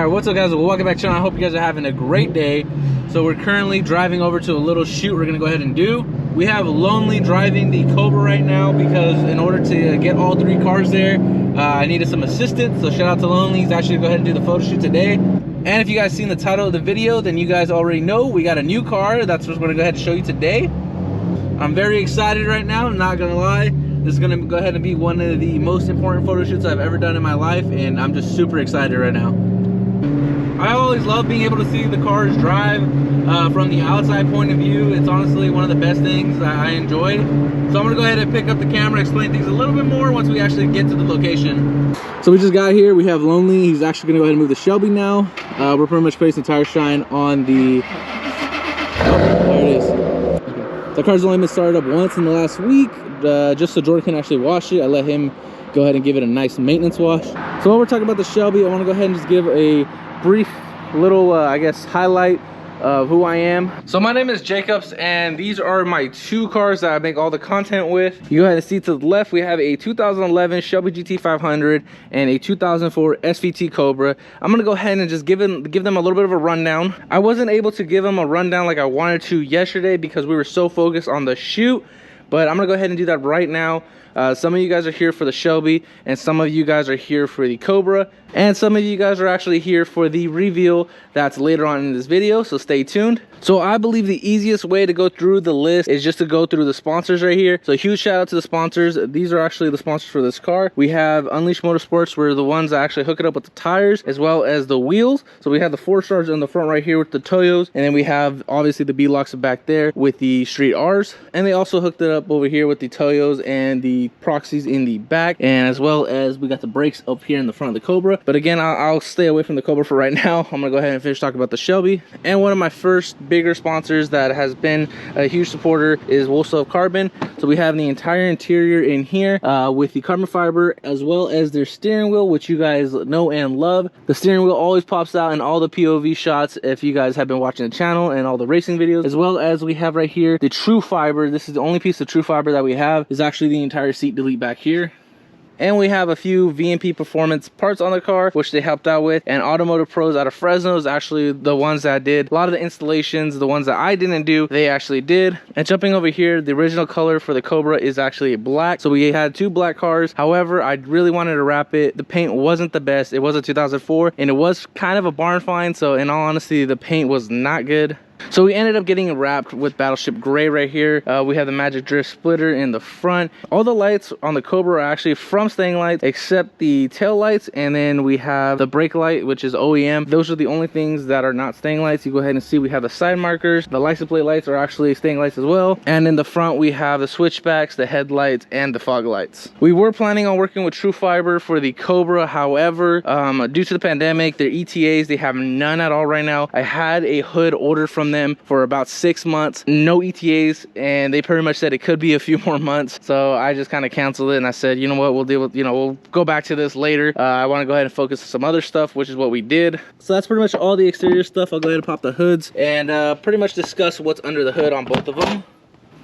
Alright, what's up guys? Welcome back to the channel. I hope you guys are having a great day. So we're currently driving over to a little shoot we're gonna go ahead and do. We have Lonely driving the Cobra right now because in order to get all three cars there, I needed some assistance. So shout out to Lonely. He's actually gonna go ahead and do the photo shoot today. And if you guys seen the title of the video, then you guys already know we got a new car. That's what we're gonna go ahead and show you today. I'm very excited right now, I'm not gonna lie. This is gonna go ahead and be one of the most important photo shoots I've ever done in my life, and I'm just super excited right now. I always love being able to see the cars drive from the outside point of view. It's honestly one of the best things that I enjoy. So I'm gonna go ahead and pick up the camera, explain things a little bit more once we actually get to the location. So we just got here, we have Lonely. He's actually gonna go ahead and move the Shelby now. We're pretty much placing tire shine on the, oh, there it is. Okay. The car's only been started up once in the last week, just so Jordan can actually wash it. I let him go ahead and give it a nice maintenance wash. So while we're talking about the Shelby, I wanna go ahead and just give a brief little I guess highlight of who I am. So my name is Jacobs, and these are my two cars that I make all the content with. You go ahead and see to the left, we have a 2011 Shelby GT500 and a 2004 SVT Cobra. I'm gonna go ahead and just give them a little bit of a rundown. I wasn't able to give them a rundown like I wanted to yesterday because we were so focused on the shoot, but I'm gonna go ahead and do that right now. Some of you guys are here for the Shelby, and some of you guys are here for the Cobra, and some of you guys are actually here for the reveal that's later on in this video, so stay tuned. So I believe the easiest way to go through the list is just to go through the sponsors right here. So huge shout out to the sponsors. These are actually the sponsors for this car. We have Unleashed Motorsports, we're the ones that actually hook it up with the tires as well as the wheels. So we have the 4-stars in the front right here with the Toyos, and then we have obviously the B-Locks back there with the Street R's, and they also hooked it up over here with the Toyos and the Proxies in the back, and as well as we got the brakes up here in the front of the Cobra. But again, I'll stay away from the Cobra for right now. I'm gonna go ahead and finish talking about the Shelby. And one of my first bigger sponsors that has been a huge supporter is Woolself Carbon. So we have the entire interior in here with the carbon fiber, as well as their steering wheel, which you guys know and love. The steering wheel always pops out in all the POV shots if you guys have been watching the channel and all the racing videos, as well as we have right here the True Fiber. This is the only piece of True Fiber that we have, is actually the entire seat delete back here. And we have a few VMP Performance parts on the car, which they helped out with. And Automotive Pros out of Fresno is actually the ones that did a lot of the installations. The ones that I didn't do, they actually did. And jumping over here, the original color for the Cobra is actually black. So we had two black cars. However, I really wanted to wrap it. The paint wasn't the best. It was a 2004, and it was kind of a barn find. So in all honesty, the paint was not good. So we ended up getting it wrapped with Battleship Gray right here. We have the Magic Drift splitter in the front. All the lights on the Cobra are actually from Stang Lights except the tail lights, and then we have the brake light, which is OEM. Those are the only things that are not Stang Lights. You go ahead and see we have the side markers. The license plate lights are actually Stang Lights as well. And in the front we have the switchbacks, the headlights, and the fog lights. We were planning on working with True Fiber for the Cobra. However, due to the pandemic, their ETAs, they have none at all right now. I had a hood ordered from them for about 6 months, no ETAs, and they pretty much said it could be a few more months. So I just kind of canceled it, and I said, you know what, we'll deal with, we'll go back to this later. I want to go ahead and focus on some other stuff, which is what we did. So that's pretty much all the exterior stuff. I'll go ahead and pop the hoods and pretty much discuss what's under the hood on both of them.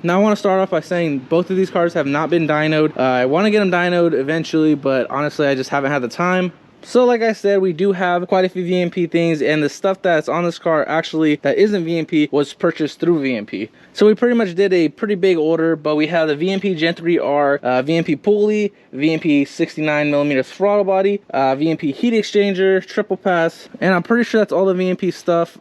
Now I want to start off by saying both of these cars have not been dynoed. I want to get them dynoed eventually, but honestly I just haven't had the time. So like I said, we do have quite a few VMP things, and the stuff that's on this car actually that isn't VMP was purchased through VMP. So we pretty much did a pretty big order, but we have the VMP Gen 3R, VMP pulley, VMP 69mm throttle body, VMP heat exchanger, triple pass, and I'm pretty sure that's all the VMP stuff.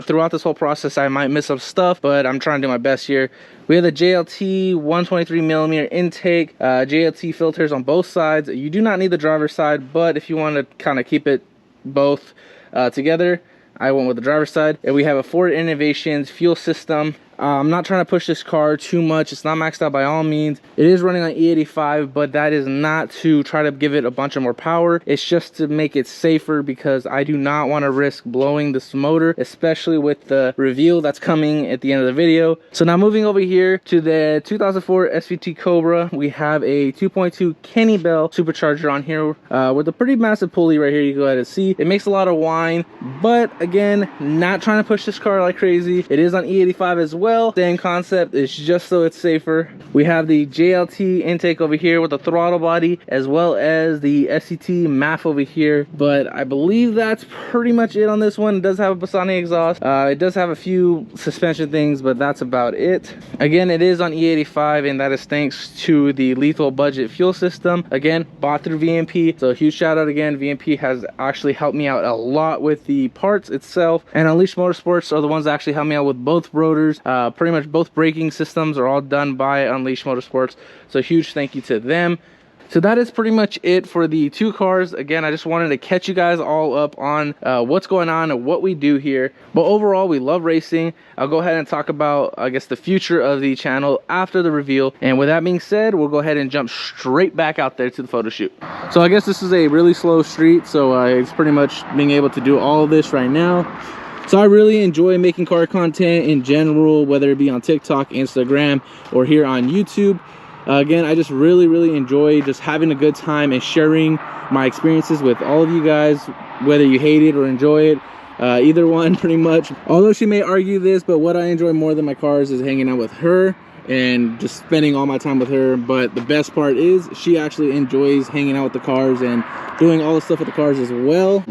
Throughout this whole process I might miss some stuff, but I'm trying to do my best here. We have the JLT 123mm intake, JLT filters on both sides. You do not need the driver's side, but if you want to kind of keep it both together, I went with the driver's side. And we have a Ford Innovations fuel system. I'm not trying to push this car too much. It's not maxed out by all means. It is running on E85, but that is not to try to give it a bunch of more power. It's just to make it safer because I do not want to risk blowing this motor, especially with the reveal that's coming at the end of the video. So now moving over here to the 2004 SVT Cobra, we have a 2.2 Kenny Bell supercharger on here with a pretty massive pulley right here. You go ahead and see it makes a lot of whine, but again, not trying to push this car like crazy. It is on E85 as well. well. Same concept, it's just so it's safer. We have the JLT intake over here with the throttle body, as well as the SVT MAF over here. But I believe that's pretty much it on this one. It does have a Bassani exhaust. It does have a few suspension things, but that's about it. Again, it is on E85, and that is thanks to the lethal budget fuel system. Again, bought through VMP, so a huge shout out again. VMP has actually helped me out a lot with the parts itself, and Unleashed Motorsports are the ones that actually help me out with both rotors. Pretty much both braking systems are all done by Unleashed Motorsports, so huge thank you to them. So that is pretty much it for the two cars. Again, I just wanted to catch you guys all up on what's going on and what we do here. But overall, we love racing. I'll go ahead and talk about, I guess, the future of the channel after the reveal. And with that being said, we'll go ahead and jump straight back out there to the photo shoot. So I guess this is a really slow street, so it's pretty much being able to do all of this right now. So I really enjoy making car content in general, whether it be on TikTok, Instagram, or here on YouTube. Again, I just really enjoy just having a good time and sharing my experiences with all of you guys, whether you hate it or enjoy it. Either one, pretty much. Although she may argue this, but what I enjoy more than my cars is hanging out with her and just spending all my time with her. But the best part is she actually enjoys hanging out with the cars and doing all the stuff with the cars as well.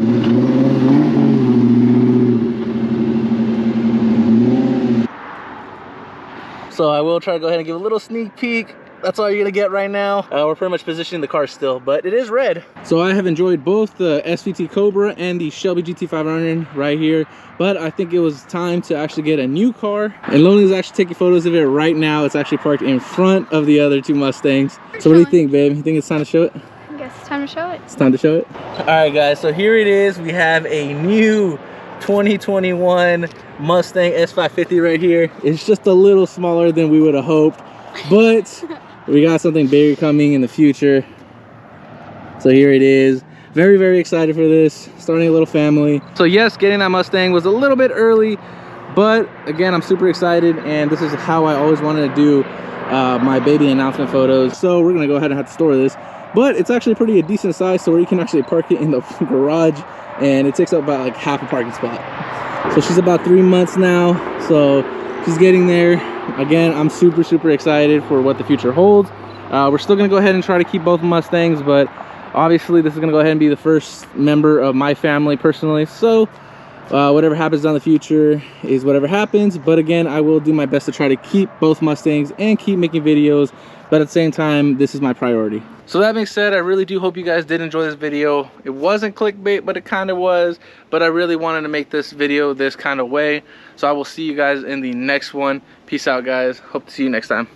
So I will try to go ahead and give a little sneak peek. That's all you're gonna get right now. We're pretty much positioning the car still, but it is red. So I have enjoyed both the SVT Cobra and the Shelby GT500 right here, but I think it was time to actually get a new car. And Lonely is actually taking photos of it right now. It's actually parked in front of the other two Mustangs. So what do you think, babe? You think it's time to show it? I guess it's time to show it. It's time to show it? All right, guys, so here it is. We have a new 2021 Mustang S550 right here. It's just a little smaller than we would have hoped, but we got something bigger coming in the future. So here it is. Very excited for this, starting a little family. So yes, getting that Mustang was a little bit early, but again, I'm super excited, and this is how I always wanted to do my baby announcement photos. So we're gonna go ahead and have to store this, but it's actually pretty a decent size, so where you can actually park it in the garage, and it takes up about like half a parking spot. So she's about 3 months now, so she's getting there. Again, I'm super excited for what the future holds. We're still gonna go ahead and try to keep both Mustangs, but obviously this is gonna go ahead and be the first member of my family personally. So whatever happens down the future is whatever happens. But again, I will do my best to try to keep both Mustangs and keep making videos. But at the same time, this is my priority. So that being said, I really do hope you guys did enjoy this video. It wasn't clickbait, but it kind of was. But I really wanted to make this video this kind of way. So I will see you guys in the next one. Peace out, guys. Hope to see you next time.